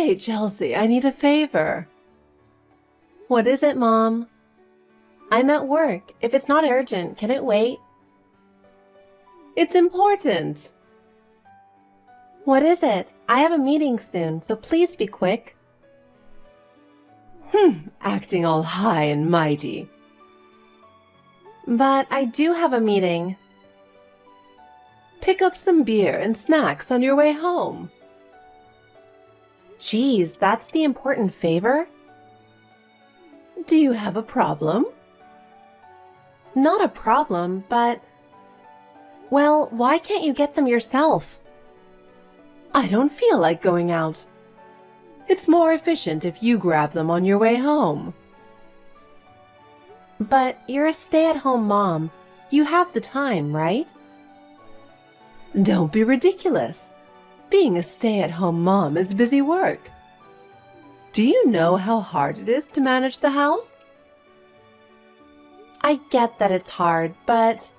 Hey, Chelsea, I need a favor. What is it, Mom? I'm at work. If it's not urgent, can it wait? It's important. What is it? I have a meeting soon, so please be quick. Acting all high and mighty. But I do have a meeting. Pick up some beer and snacks on your way home. Geez, that's the important favor? Do you have a problem? Not a problem, but... Well, why can't you get them yourself? I don't feel like going out. It's more efficient if you grab them on your way home. But you're a stay-at-home mom. You have the time, right? Don't be ridiculous. Being a stay-at-home mom is busy work. Do you know how hard it is to manage the house? I get that it's hard, but...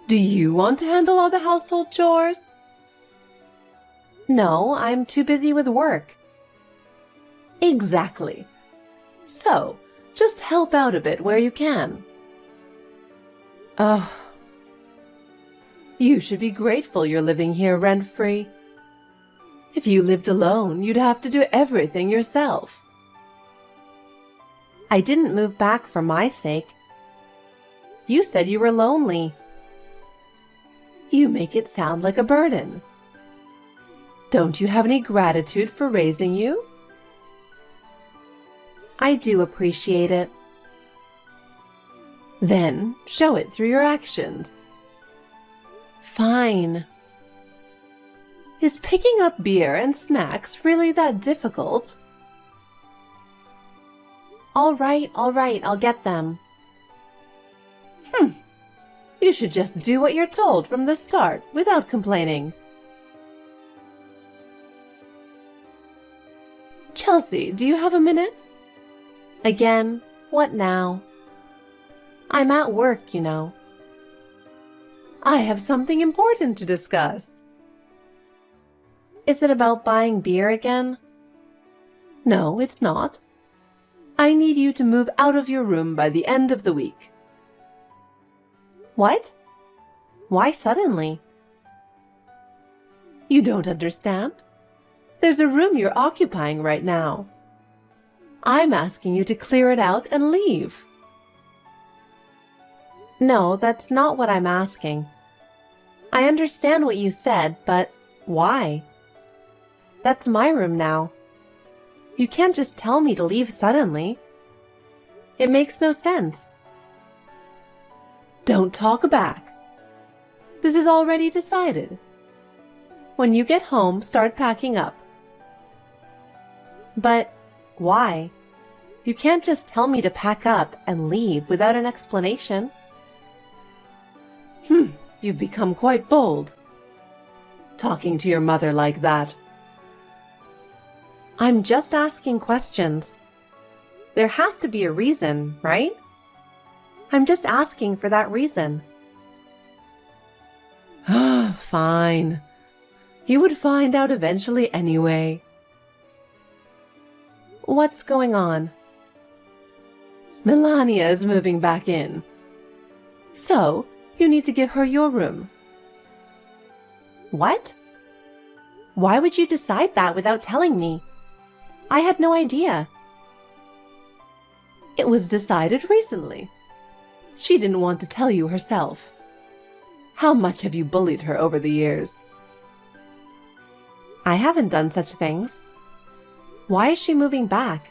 Do you want to handle all the household chores? No, I'm too busy with work. Exactly. So, just help out a bit where you can. Oh. You should be grateful you're living here rent-free. If you lived alone, you'd have to do everything yourself. I didn't move back for my sake. You said you were lonely. You make it sound like a burden. Don't you have any gratitude for raising you? I do appreciate it. Then show it through your actions. Fine. Is picking up beer and snacks really that difficult? All right, I'll get them. You should just do what you're told from the start without complaining. Chelsea, do you have a minute? Again, what now? I'm at work, you know. I have something important to discuss. Is it about buying beer again? No, it's not. I need you to move out of your room by the end of the week. What? Why suddenly? You don't understand? There's a room you're occupying right now. I'm asking you to clear it out and leave. No, that's not what I'm asking. I understand what you said, but why? That's my room now. You can't just tell me to leave suddenly. It makes no sense. Don't talk back. This is already decided. When you get home, start packing up. But why? You can't just tell me to pack up and leave without an explanation. You've become quite bold. Talking to your mother like that. I'm just asking questions. There has to be a reason, right? I'm just asking for that reason. Fine. You would find out eventually anyway. What's going on? Melania is moving back in. So, you need to give her your room. What? Why would you decide that without telling me? I had no idea. It was decided recently. She didn't want to tell you herself. How much have you bullied her over the years? I haven't done such things. Why is she moving back?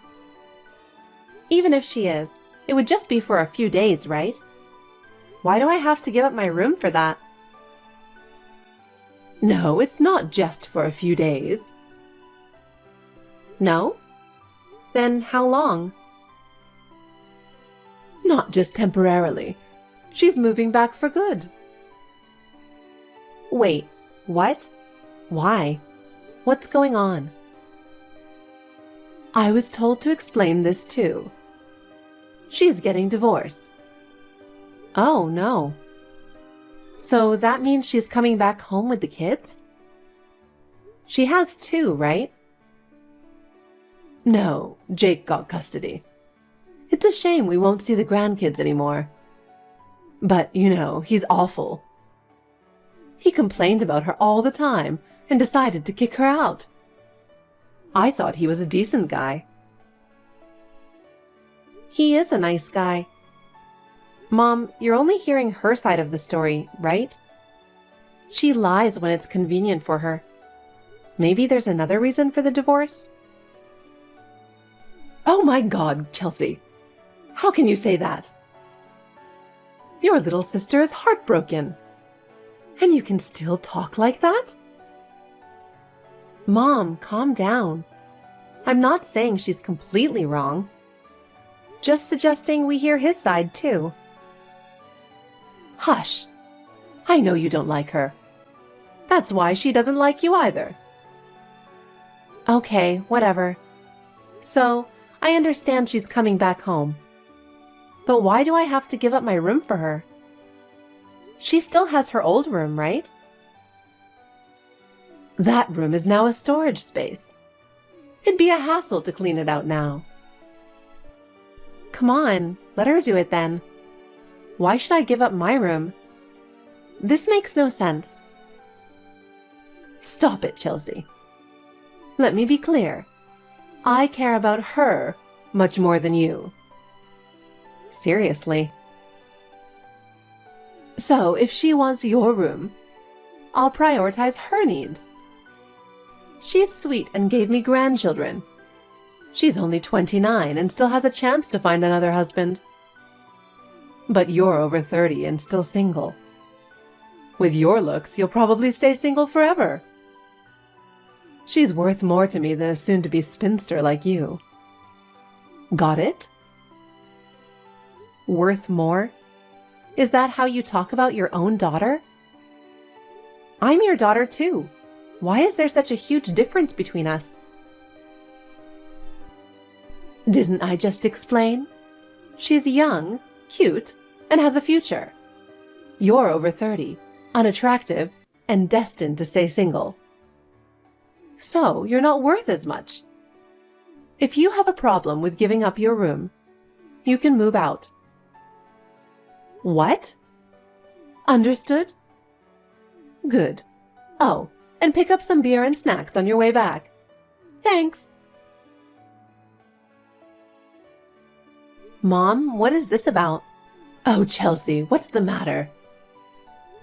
Even if she is, it would just be for a few days, right? Why do I have to give up my room for that? No, it's not just for a few days. No? Then how long? Not just temporarily. She's moving back for good. Wait, what? Why? What's going on? I was told to explain this too. She's getting divorced. Oh, no. So that means she's coming back home with the kids? She has two, right? No, Jake got custody. It's a shame we won't see the grandkids anymore. But, he's awful. He complained about her all the time and decided to kick her out. I thought he was a decent guy. He is a nice guy. Mom, you're only hearing her side of the story, right? She lies when it's convenient for her. Maybe there's another reason for the divorce? Oh my God, Chelsea. How can you say that? Your little sister is heartbroken. And you can still talk like that? Mom, calm down. I'm not saying she's completely wrong. Just suggesting we hear his side too. Hush. I know you don't like her. That's why she doesn't like you either. Okay, whatever. So, I understand she's coming back home. But why do I have to give up my room for her? She still has her old room, right? That room is now a storage space. It'd be a hassle to clean it out now. Come on, let her do it then. Why should I give up my room? This makes no sense. Stop it, Chelsea. Let me be clear. I care about her much more than you. Seriously. So, if she wants your room, I'll prioritize her needs. She's sweet and gave me grandchildren. She's only 29 and still has a chance to find another husband. But you're over 30 and still single. With your looks, you'll probably stay single forever. She's worth more to me than a soon-to-be spinster like you. Got it? Worth more? Is that how you talk about your own daughter? I'm your daughter too. Why is there such a huge difference between us? Didn't I just explain? She's young, cute, and has a future. You're over 30, unattractive, and destined to stay single. So you're not worth as much. If you have a problem with giving up your room, you can move out. What? Understood? Good. Oh, and pick up some beer and snacks on your way back. Thanks. Mom, what is this about? Oh, Chelsea, what's the matter?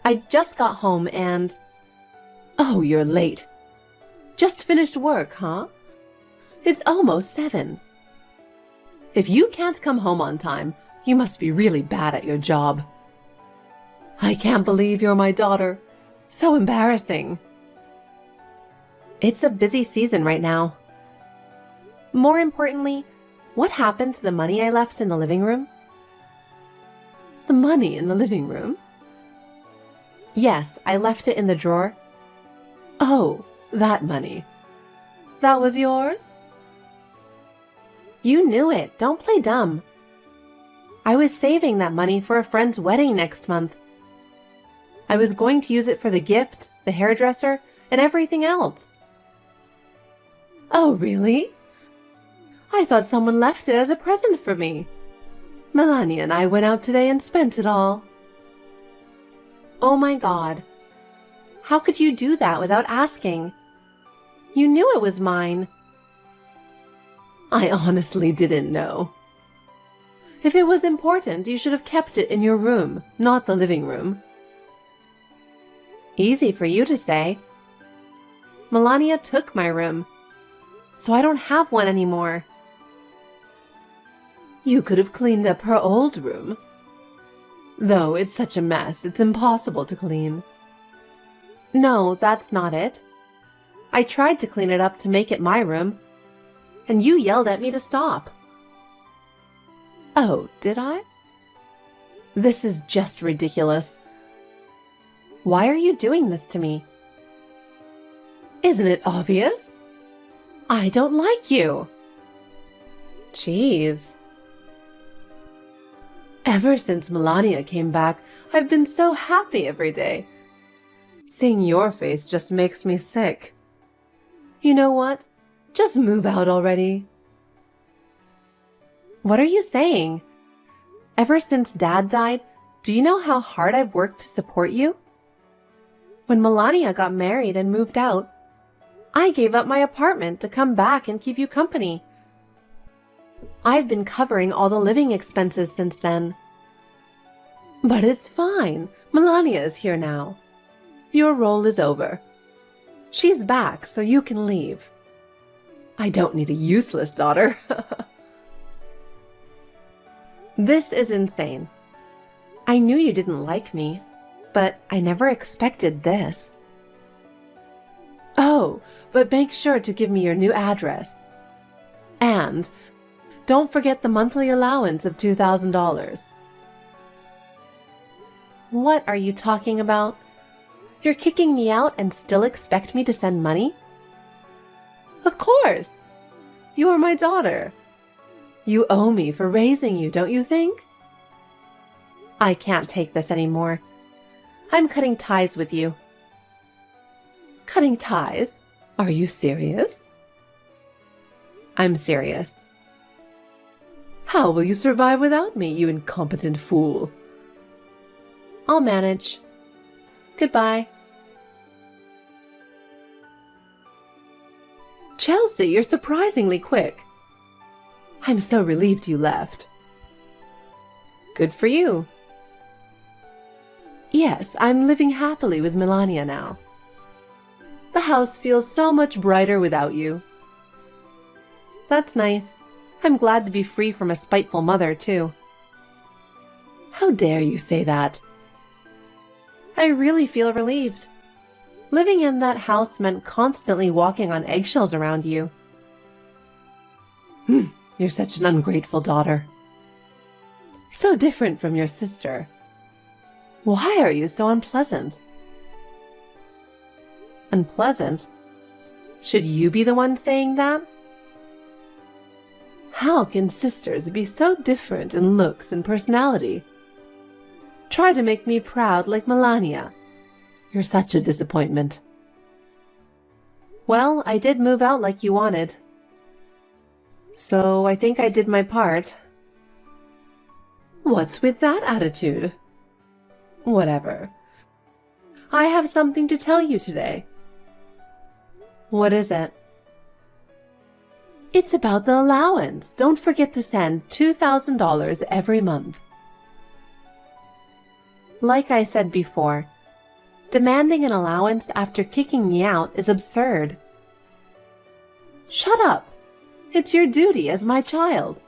I just got home and... Oh, you're late. Just finished work, huh? It's almost 7. If you can't come home on time, you must be really bad at your job. I can't believe you're my daughter. So embarrassing. It's a busy season right now. More importantly, what happened to the money I left in the living room? The money in the living room? Yes, I left it in the drawer. Oh, that money. That was yours? You knew it. Don't play dumb. I was saving that money for a friend's wedding next month. I was going to use it for the gift, the hairdresser, and everything else. Oh, really? I thought someone left it as a present for me. Melania and I went out today and spent it all. Oh my God. How could you do that without asking? You knew it was mine. I honestly didn't know. If it was important, you should have kept it in your room, not the living room. Easy for you to say. Melania took my room, so I don't have one anymore. You could have cleaned up her old room. Though it's such a mess, it's impossible to clean. No, that's not it. I tried to clean it up to make it my room, and you yelled at me to stop. Oh, did I? This is just ridiculous. Why are you doing this to me? Isn't it obvious? I don't like you. Jeez. Ever since Melania came back, I've been so happy every day. Seeing your face just makes me sick. You know what? Just move out already. What are you saying? Ever since Dad died, do you know how hard I've worked to support you? When Melania got married and moved out, I gave up my apartment to come back and keep you company. I've been covering all the living expenses since then. But it's fine. Melania is here now. Your role is over. She's back, so you can leave. I don't need a useless daughter. This is insane. I knew you didn't like me, but I never expected this. Oh, but make sure to give me your new address. And don't forget the monthly allowance of $2,000. What are you talking about? You're kicking me out and still expect me to send money? Of course! You are my daughter. You owe me for raising you, don't you think? I can't take this anymore. I'm cutting ties with you. Cutting ties? Are you serious? I'm serious. How will you survive without me, you incompetent fool? I'll manage. Goodbye. Chelsea, you're surprisingly quick. I'm so relieved you left. Good for you. Yes, I'm living happily with Melania now. The house feels so much brighter without you. That's nice. I'm glad to be free from a spiteful mother, too. How dare you say that? I really feel relieved. Living in that house meant constantly walking on eggshells around you. You're such an ungrateful daughter. So different from your sister. Why are you so unpleasant? Unpleasant? Should you be the one saying that? How can sisters be so different in looks and personality? Try to make me proud like Melania. You're such a disappointment. Well, I did move out like you wanted. So I think I did my part. What's with that attitude? Whatever. I have something to tell you today. What is it? It's about the allowance. Don't forget to send $2,000 every month. Like I said before, demanding an allowance after kicking me out is absurd. Shut up! It's your duty as my child.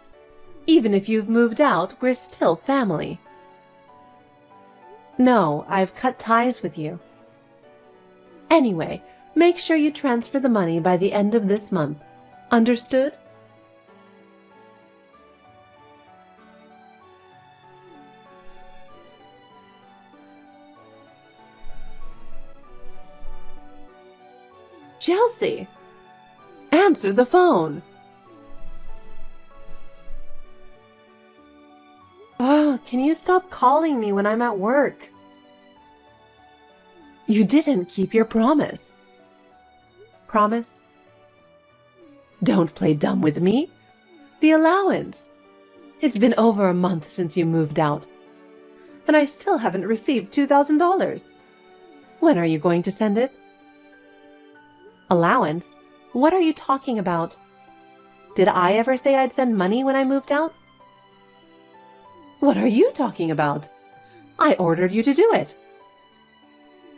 Even if you've moved out, we're still family. No, I've cut ties with you. Anyway, make sure you transfer the money by the end of this month. Understood? Chelsea! Answer the phone! Oh, can you stop calling me when I'm at work? You didn't keep your promise. Promise? Don't play dumb with me. The allowance. It's been over a month since you moved out, and I still haven't received $2,000. When are you going to send it? Allowance? What are you talking about? Did I ever say I'd send money when I moved out? What are you talking about? I ordered you to do it.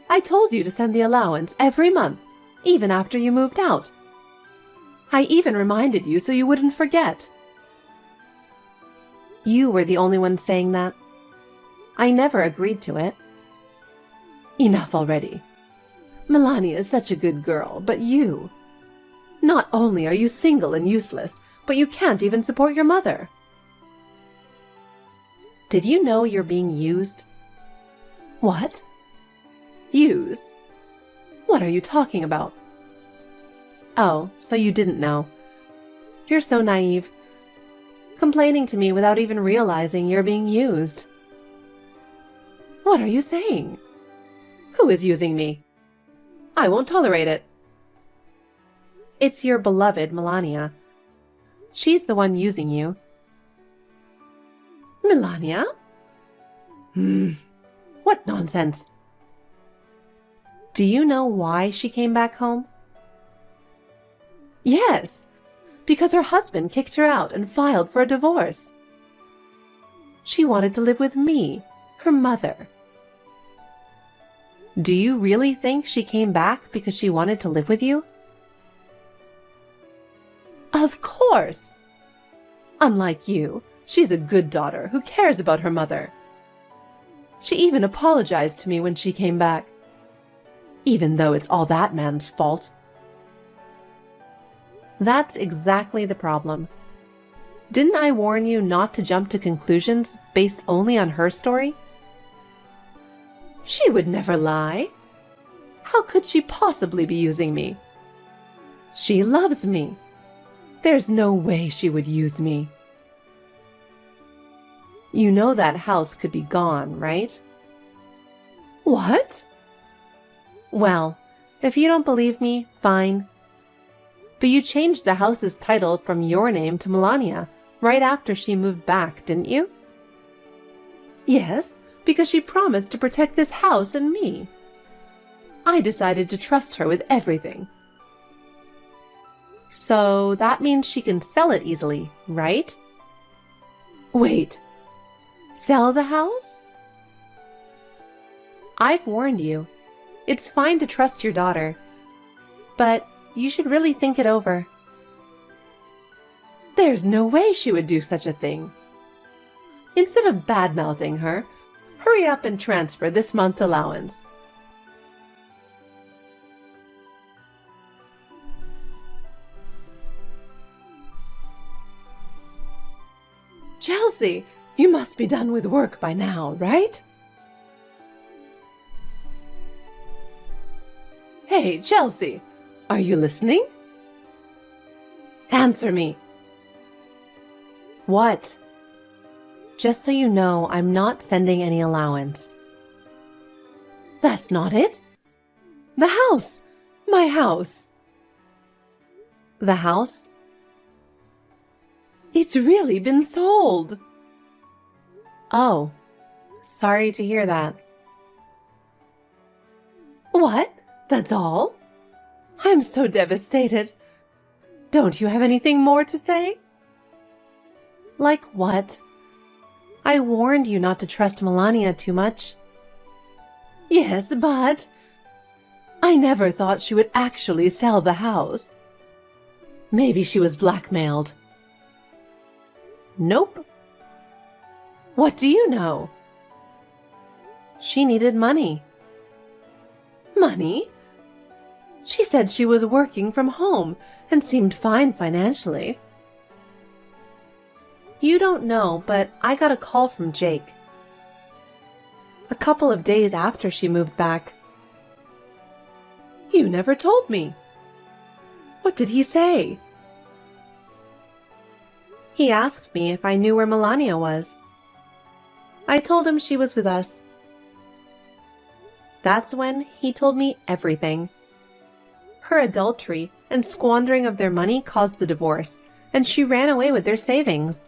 I told you to send the allowance every month, even after you moved out. I even reminded you so you wouldn't forget. You were the only one saying that. I never agreed to it. Enough already. Melania is such a good girl, but you... Not only are you single and useless, but you can't even support your mother. Did you know you're being used? What? Use? What are you talking about? Oh, so you didn't know. You're so naive. Complaining to me without even realizing you're being used. What are you saying? Who is using me? I won't tolerate it. It's your beloved Melania. She's the one using you. Melania? What nonsense. Do you know why she came back home? Yes, because her husband kicked her out and filed for a divorce. She wanted to live with me, her mother. Do you really think she came back because she wanted to live with you? Of course! Unlike you, she's a good daughter who cares about her mother. She even apologized to me when she came back, even though it's all that man's fault. That's exactly the problem. Didn't I warn you not to jump to conclusions based only on her story? She would never lie. How could she possibly be using me? She loves me. There's no way she would use me. You know that house could be gone, right? What? Well, if you don't believe me, fine. But you changed the house's title from your name to Melania right after she moved back, didn't you? Yes, because she promised to protect this house and me. I decided to trust her with everything. So that means she can sell it easily, right? Wait, sell the house? I've warned you. It's fine to trust your daughter, but you should really think it over. There's no way she would do such a thing. Instead of bad-mouthing her, hurry up and transfer this month's allowance. Chelsea, you must be done with work by now, right? Hey, Chelsea, are you listening? Answer me. What? Just so you know, I'm not sending any allowance. That's not it. The house! My house! The house? It's really been sold! Oh, sorry to hear that. What? That's all? I'm so devastated. Don't you have anything more to say? Like what? I warned you not to trust Melania too much. Yes, but I never thought she would actually sell the house. Maybe she was blackmailed. Nope. What do you know? She needed money. Money? She said she was working from home and seemed fine financially. You don't know, but I got a call from Jake. A couple of days after she moved back. You never told me. What did he say? He asked me if I knew where Melania was. I told him she was with us. That's when he told me everything. Her adultery and squandering of their money caused the divorce, and she ran away with their savings.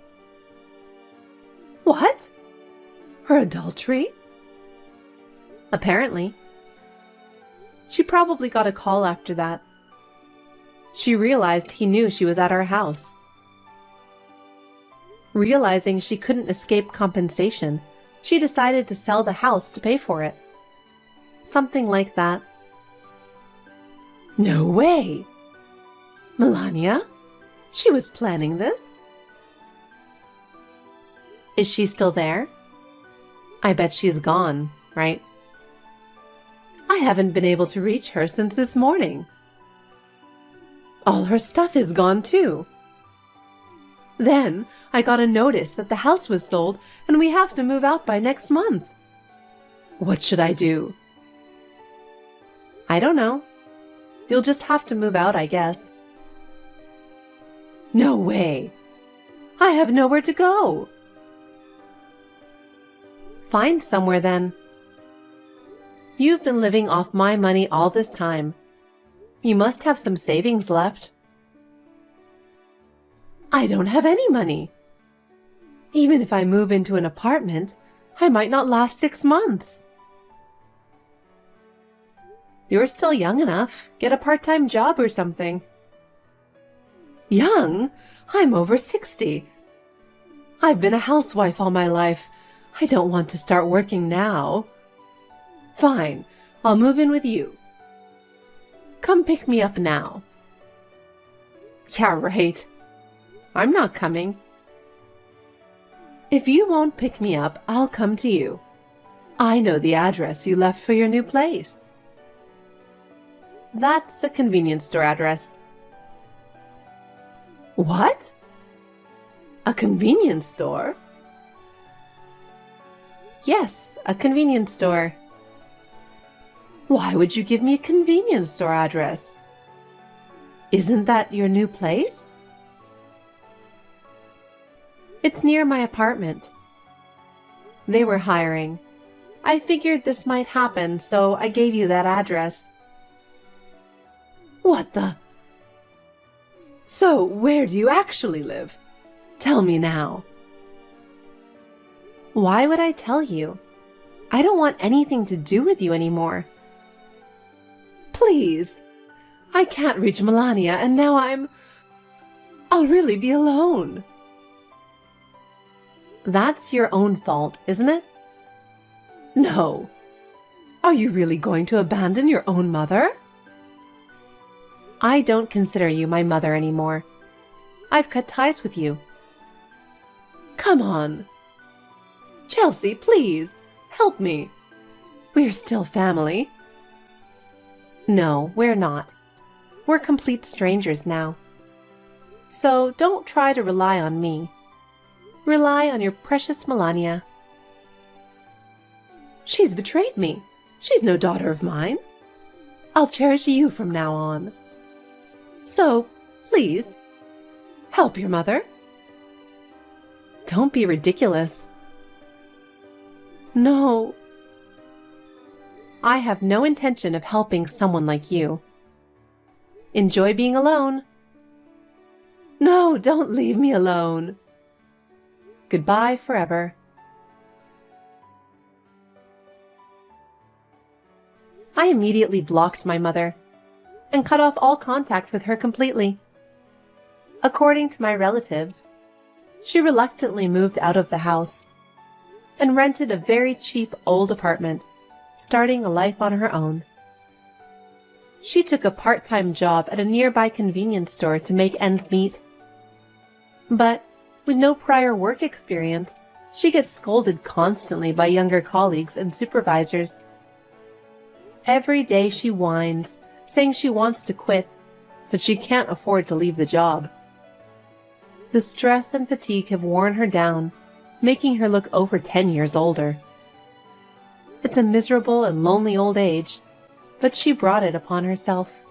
What? Her adultery? Apparently. She probably got a call after that. She realized he knew she was at our house. Realizing she couldn't escape compensation, she decided to sell the house to pay for it. Something like that. No way! Melania? She was planning this? Is she still there? I bet she's gone, right? I haven't been able to reach her since this morning. All her stuff is gone too. Then I got a notice that the house was sold and we have to move out by next month. What should I do? I don't know. You'll just have to move out, I guess. No way. I have nowhere to go. Find somewhere then. You've been living off my money all this time. You must have some savings left. I don't have any money. Even if I move into an apartment, I might not last 6 months. You're still young enough. Get a part-time job or something. Young? I'm over 60. I've been a housewife all my life. I don't want to start working now. Fine, I'll move in with you. Come pick me up now. Yeah, right. I'm not coming. If you won't pick me up, I'll come to you. I know the address you left for your new place. That's a convenience store address. What? A convenience store? Yes, a convenience store. Why would you give me a convenience store address? Isn't that your new place? It's near my apartment. They were hiring. I figured this might happen, so I gave you that address. What the? So, where do you actually live? Tell me now. Why would I tell you? I don't want anything to do with you anymore. Please. I can't reach Melania, and now I'll really be alone. That's your own fault, isn't it? No. Are you really going to abandon your own mother? I don't consider you my mother anymore. I've cut ties with you. Come on. Chelsea, please, help me. We're still family. No, we're not. We're complete strangers now. So don't try to rely on me. Rely on your precious Melania. She's betrayed me. She's no daughter of mine. I'll cherish you from now on. So, please, help your mother. Don't be ridiculous. No. I have no intention of helping someone like you. Enjoy being alone. No, don't leave me alone. Goodbye forever. I immediately blocked my mother and cut off all contact with her completely. According to my relatives, she reluctantly moved out of the house and rented a very cheap old apartment, starting a life on her own. She took a part-time job at a nearby convenience store to make ends meet. But with no prior work experience, she gets scolded constantly by younger colleagues and supervisors. Every day she whines, saying she wants to quit, but she can't afford to leave the job. The stress and fatigue have worn her down, making her look over 10 years older. It's a miserable and lonely old age, but she brought it upon herself.